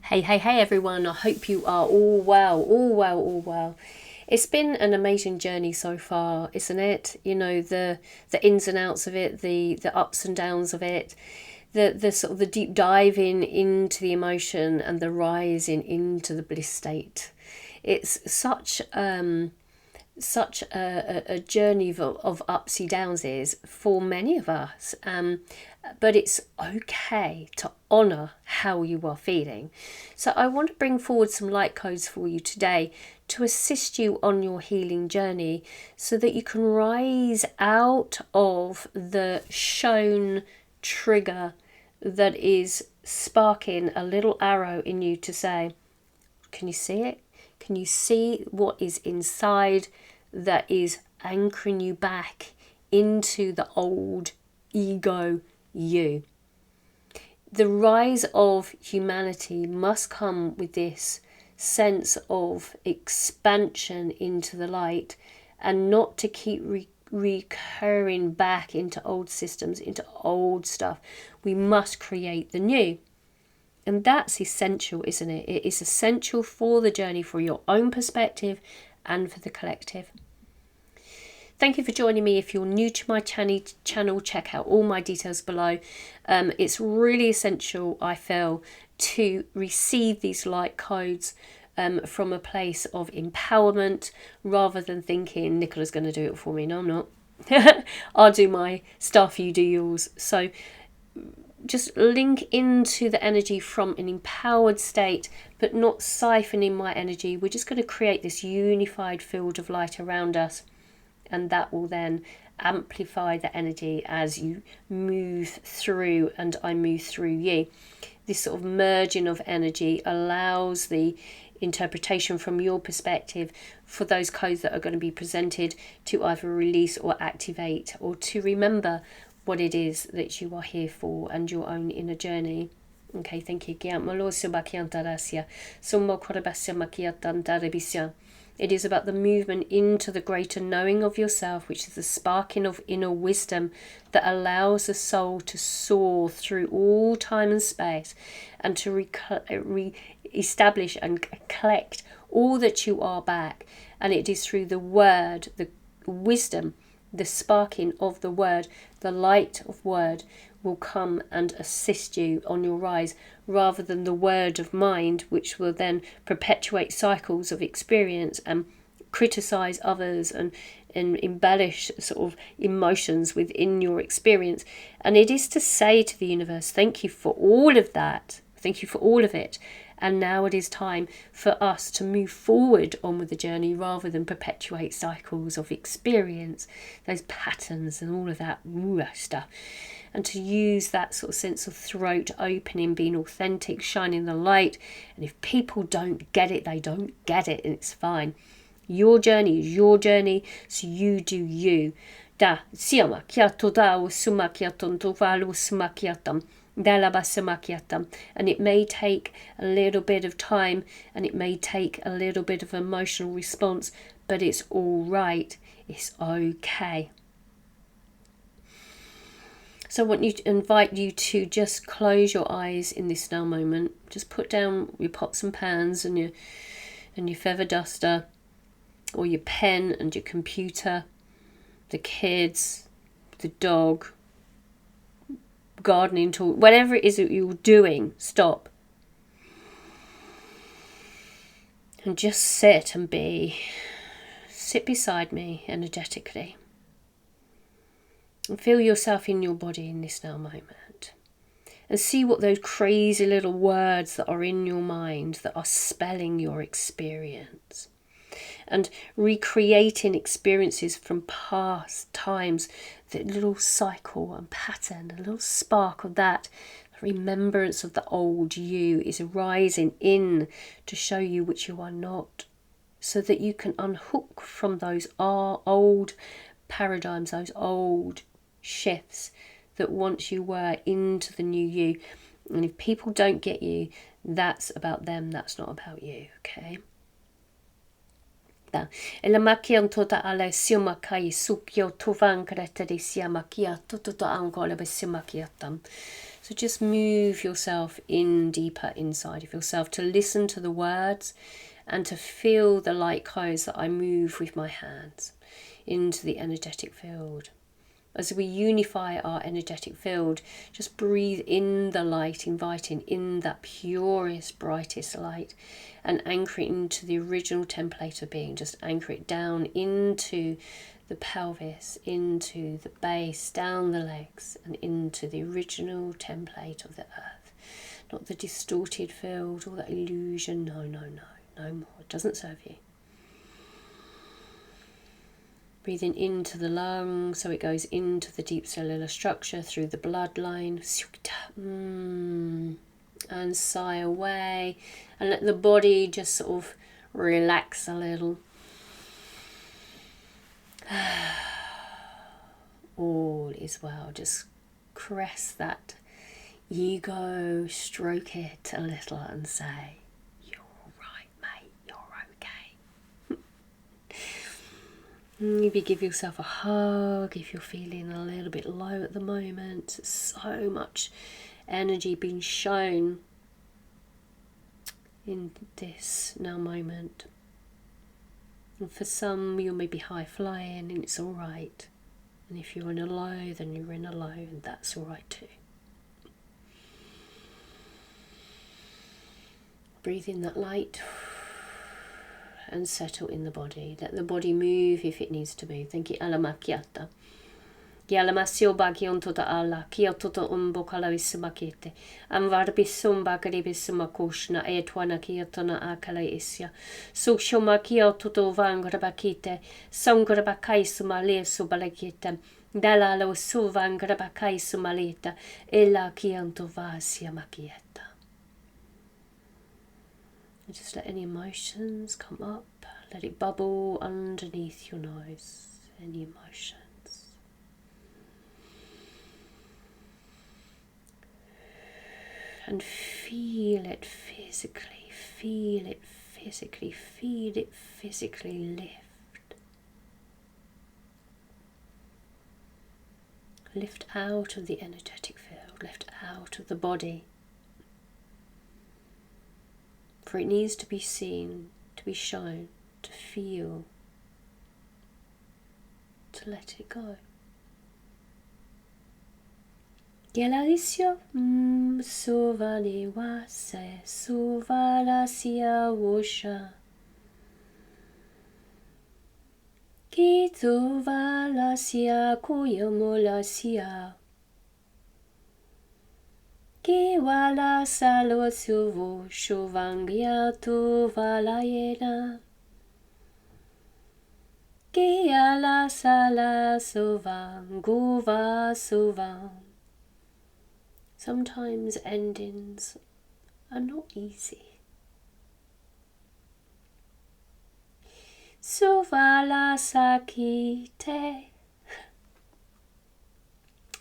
Hey everyone, I hope you are all well. It's been an amazing journey so far, isn't it? You know, the ins and outs of it, the ups and downs of it, the sort of the deep diving into the emotion and the rising into the bliss state. It's such a journey of ups and downs is for many of us, but it's okay to honor how you are feeling. So I want to bring forward some light codes for you today to assist you on your healing journey so that you can rise out of the shown trigger that is sparking a little arrow in you to say, can you see it? Can you see what is inside that is anchoring you back into the old ego you? The rise of humanity must come with this sense of expansion into the light, and not to keep recurring back into old systems, into old stuff. We must create the new. And that's essential, isn't it? It is essential for the journey, for your own perspective and for the collective. Thank you for joining me. If you're new to my channel, check out all my details below. It's really essential, I feel, to receive these light codes from a place of empowerment, rather than thinking Nicola's going to do it for me. No, I'm not. I'll do my stuff, you do yours. So just link into the energy from an empowered state, but not siphoning my energy. We're just going to create this unified field of light around us, and that will then amplify the energy as you move through and I move through you. This sort of merging of energy allows the interpretation from your perspective for those codes that are going to be presented to either release or activate, or to remember what it is that you are here for and your own inner journey. Okay, thank you. It is about the movement into the greater knowing of yourself, which is the sparking of inner wisdom that allows the soul to soar through all time and space, and to re-establish and collect all that you are back. And it is through the word, the wisdom, the sparking of the word, the light of word will come and assist you on your rise, rather than the word of mind, which will then perpetuate cycles of experience and criticize others and embellish sort of emotions within your experience. And it is to say to the universe, thank you for all of that. Thank you for all of it. And now it is time for us to move forward on with the journey, rather than perpetuate cycles of experience, those patterns and all of that stuff. And to use that sort of sense of throat opening, being authentic, shining the light. And if people don't get it, they don't get it, and it's fine. Your journey is your journey, so you do you. Da siama kiato da sumakiaton tovalu sumakiatam. And it may take a little bit of time, and it may take a little bit of emotional response, but it's all right. It's okay. So I want you to invite you to just close your eyes in this now moment. Just put down your pots and pans and your feather duster, or your pen and your computer, the kids, the dog, gardening tool, whatever it is that you're doing. Stop and just sit and be. Sit beside me energetically and feel yourself in your body in this now moment, and see what those crazy little words that are in your mind that are spelling your experience and recreating experiences from past times. The little cycle and pattern, a little spark of that remembrance of the old you is rising in to show you which you are not, so that you can unhook from those old paradigms, those old shifts that once you were into the new you. And if people don't get you, that's about them, that's not about you. Okay. E la macchia tota ale siuma kai sukio tuvan kretere sia macchia tutto ancora be sia macchiatam. So just move yourself in deeper inside of yourself, to listen to the words and to feel the light codes that I move with my hands into the energetic field. As we unify our energetic field, just breathe in the light, inviting in that purest, brightest light, and anchor it into the original template of being. Just anchor it down into the pelvis, into the base, down the legs, and into the original template of the earth. Not the distorted field or that illusion. No, no, no, no more. It doesn't serve you. Breathing into the lungs, so it goes into the deep cellular structure through the bloodline. And sigh away, and let the body just sort of relax a little. All is well. Just caress that ego, stroke it a little and say, you're all right, mate, you're okay. Maybe give yourself a hug if you're feeling a little bit low at the moment. So much energy being shown in this now moment. And for some, you may be high flying and it's all right. And if you're in a low, then you're in a low, and that's all right too. Breathe in that light and settle in the body. Let the body move if it needs to move. Thank you. Alamakiata. Gialamasio bagion tota alla, kia tota kalawismakete. Anvarbisum bagaribisumakushna etwana kia tona akala isya. Sushoma kia toto vangrabakite, songrabakai lesu balakite. Dalalo suvangrabakai sumalita, ella kianto vasia makieta. Just let any emotions come up, let it bubble underneath your nose. Any emotion. And feel it physically, feel it physically, feel it physically lift. Lift out of the energetic field, lift out of the body. For it needs to be seen, to be shown, to feel, to let it go. Gelalisio sovali wase sovalasia wosha. Kito valasia kuyamolasia. Ki wala salo suvo shovangia tu valayena. Ki ala sala sovanguva sovan. Sometimes endings are not easy. Sovala sakite.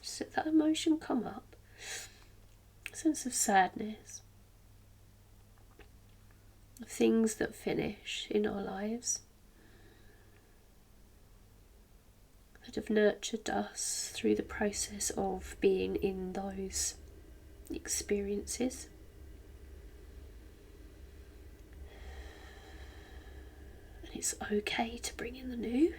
Just let that emotion come up. A sense of sadness. Of things that finish in our lives. That have nurtured us through the process of being in those experiences. And it's okay to bring in the new.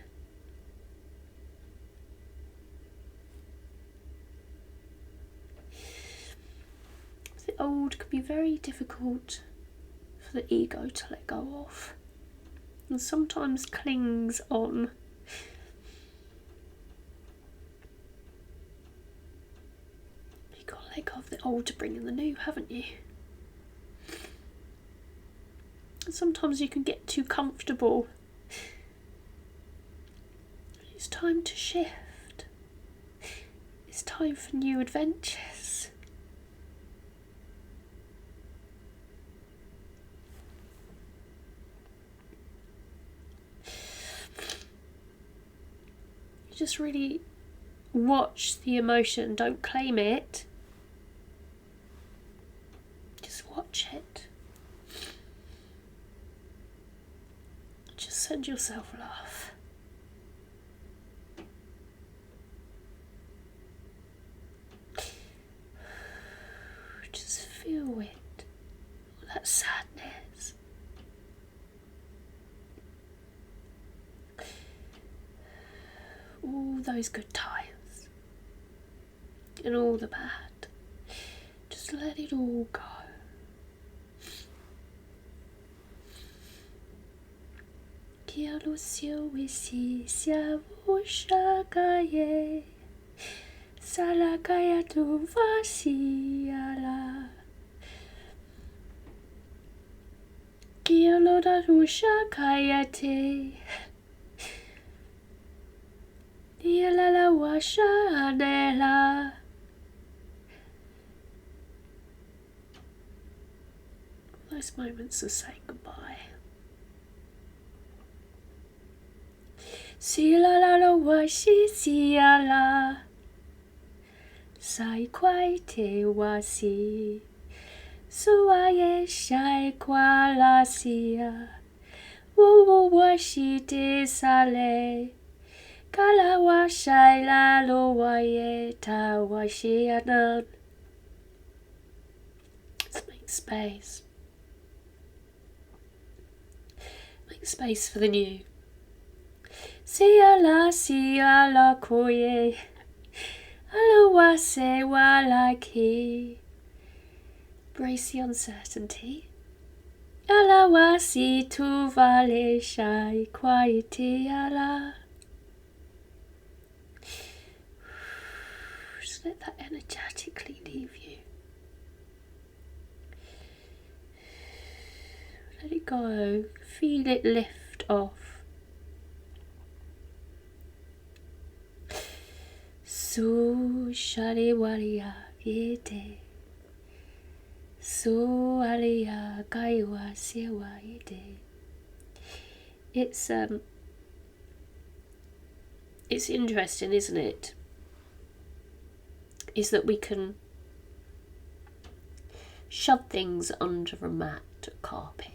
The old can be very difficult for the ego to let go of, and sometimes clings on. Let go of the old to bring in the new, haven't you? And sometimes you can get too comfortable. It's time to shift. It's time for new adventures. You just really watch the emotion, don't claim it. Watch it. Just send yourself love. that sadness. All those good times and all the bad. Just let it all go. Kia lucio wisi sia ushakaye salakaya tu vasiala. Kia loda ushakaya te. Ia la la washa anela. Those moments of saying goodbye. Si la la la washi si ala. Sai kwai te wasi. Suaye shai kwa la sia. Wu wu washi te sale. Kala washai la lo waye ta washi anan. Let's make space. Make space for the new. Sia la koye. Alo wase wa la ki. Brace the uncertainty. Ala wasi tu vale shai quiete ala. Just let that energetically leave you. Let it go. Feel it lift off. So shari waria yete. So alia kaiwa sewa yete. It's interesting, isn't it? Is that we can shove things under a mat, a carpet,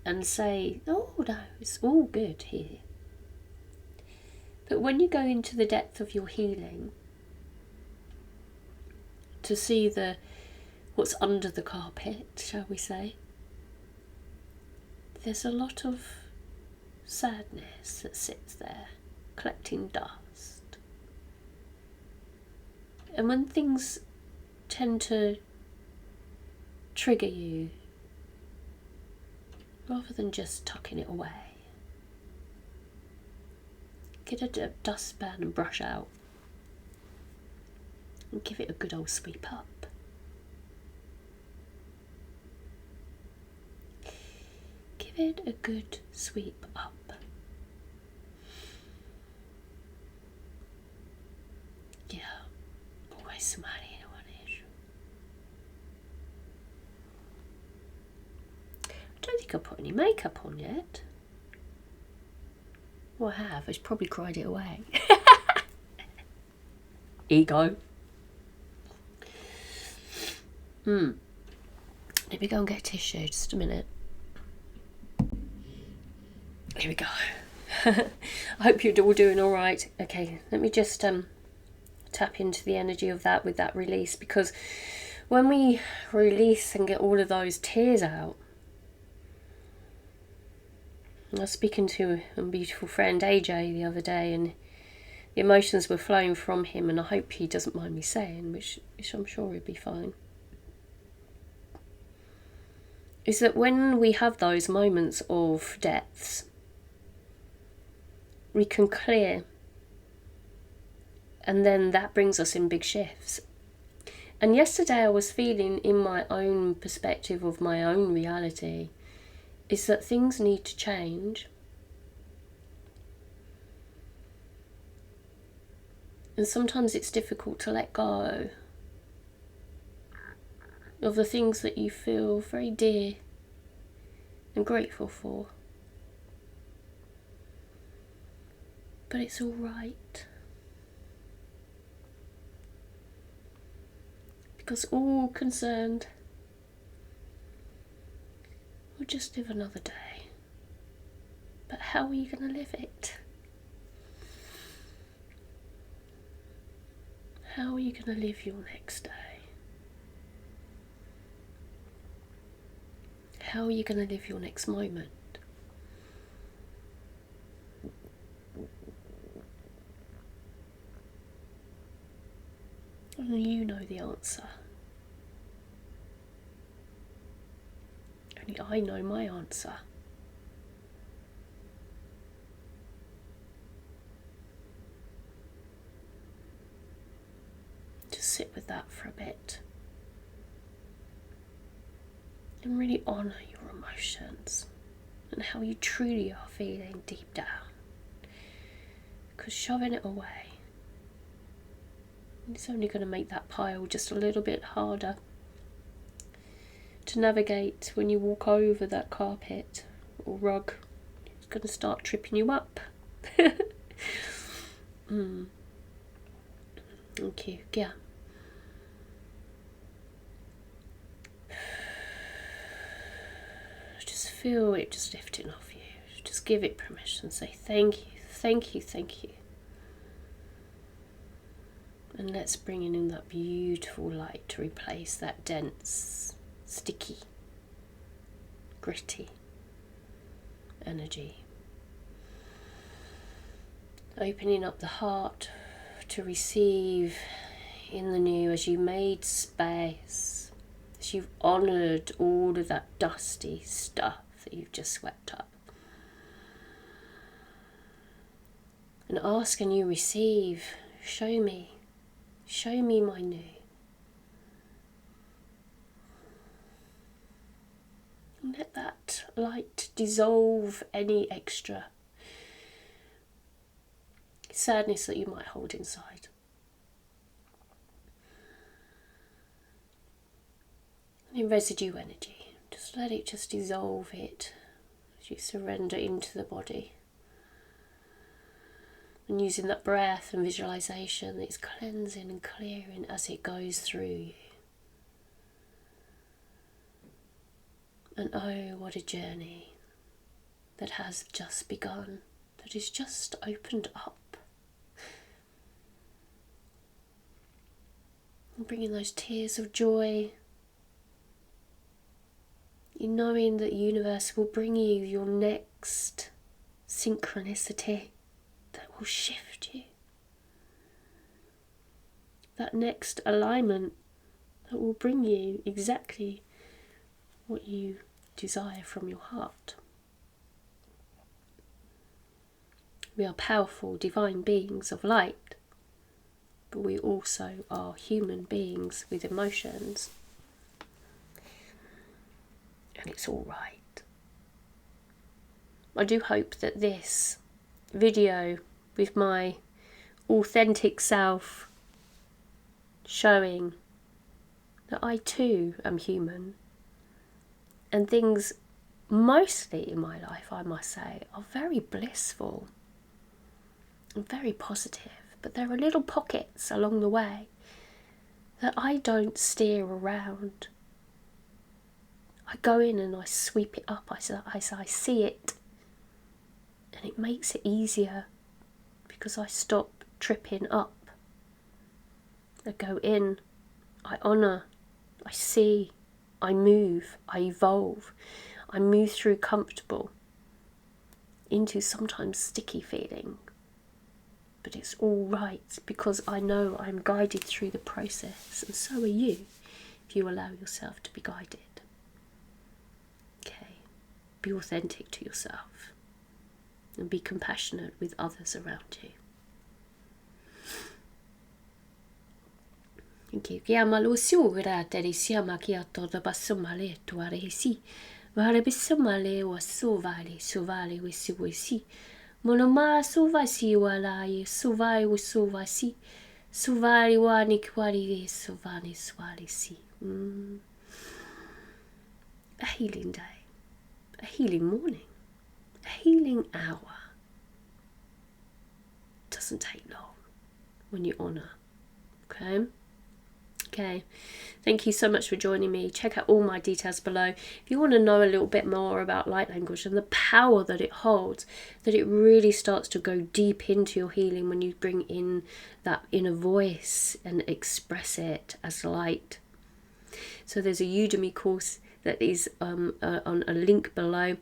and say, oh no, it's all good here. But when you go into the depth of your healing, to see what's under the carpet, shall we say, there's a lot of sadness that sits there, collecting dust. And when things tend to trigger you, rather than just tucking it away, get a dustpan and brush out and give it a good old sweep up. Give it a good sweep up. Yeah, always smiling on it. I don't think I put any makeup on yet. Well, I have. I've probably cried it away. Ego. Let me go and get a tissue. Just a minute. Here we go. I hope you're all doing all right. Okay, let me just tap into the energy of that with that release, because when we release and get all of those tears out, I was speaking to a beautiful friend AJ the other day, and the emotions were flowing from him, and I hope he doesn't mind me saying, which I'm sure he'll be fine, is that when we have those moments of depths, we can clear, and then that brings us in big shifts. And yesterday I was feeling, in my own perspective of my own reality, is that things need to change. And sometimes it's difficult to let go of the things that you feel very dear and grateful for. But it's all right. Because all concerned will just live another day. But how are you going to live it? How are you going to live your next day? How are you going to live your next moment? Only you know the answer. Only I know my answer. Just sit with that for a bit. And really honour your emotions and how you truly are feeling deep down. Because shoving it away, it's only going to make that pile just a little bit harder to navigate when you walk over that carpet or rug. It's going to start tripping you up. Thank you. Yeah. Just feel it just lifting off you. Just give it permission. Say thank you, thank you, thank you. And let's bring in that beautiful light to replace that dense, sticky, gritty energy. Opening up the heart to receive in the new as you made space, as you've honoured all of that dusty stuff that you've just swept up. And ask and you receive, show me my new. And let that light dissolve any extra sadness that you might hold inside. Any residue energy, just let it just dissolve it as you surrender into the body. And using that breath and visualization, it's cleansing and clearing as it goes through you. And oh, what a journey that has just begun, that is just opened up. And bringing those tears of joy, in knowing that the universe will bring you your next synchronicity that will shift you. That next alignment that will bring you exactly what you desire from your heart. We are powerful divine beings of light, but we also are human beings with emotions. And it's all right. I do hope that this video with my authentic self showing that I too am human, and things mostly in my life, I must say, are very blissful and very positive, but there are little pockets along the way that I don't steer around. I go in and I sweep it up, I see it, and it makes it easier because I stop tripping up. I go in, I honour, I see, I move, I evolve, I move through comfortable into sometimes sticky feeling. But it's all right because I know I'm guided through the process, and so are you if you allow yourself to be guided. Okay, be authentic to yourself and be compassionate with others around you. Thank you. Kia malo siura teri siama kia toda basumale tuare si. Vare bisumale wa suvale wisi. Monoma suvasi walai suvai wusuvasi. Suvari wani kwari suvani swali si. A healing day. A healing morning. A healing hour. Doesn't take long when you honour. Okay, thank you so much for joining me. Check out all my details below. If you want to know a little bit more about light language and the power that it holds, that it really starts to go deep into your healing when you bring in that inner voice and express it as light. So there's a Udemy course that is on a link below.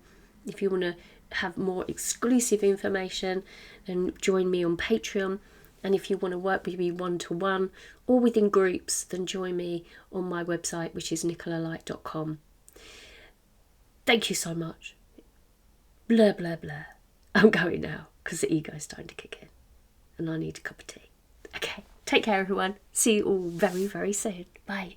If you want to have more exclusive information, then join me on Patreon. And if you want to work with me one-to-one or within groups, then join me on my website, which is nicolalight.com. Thank you so much. Blah, blah, blah. I'm going now because the ego's starting to kick in and I need a cup of tea. Okay, take care everyone. See you all very, very soon. Bye.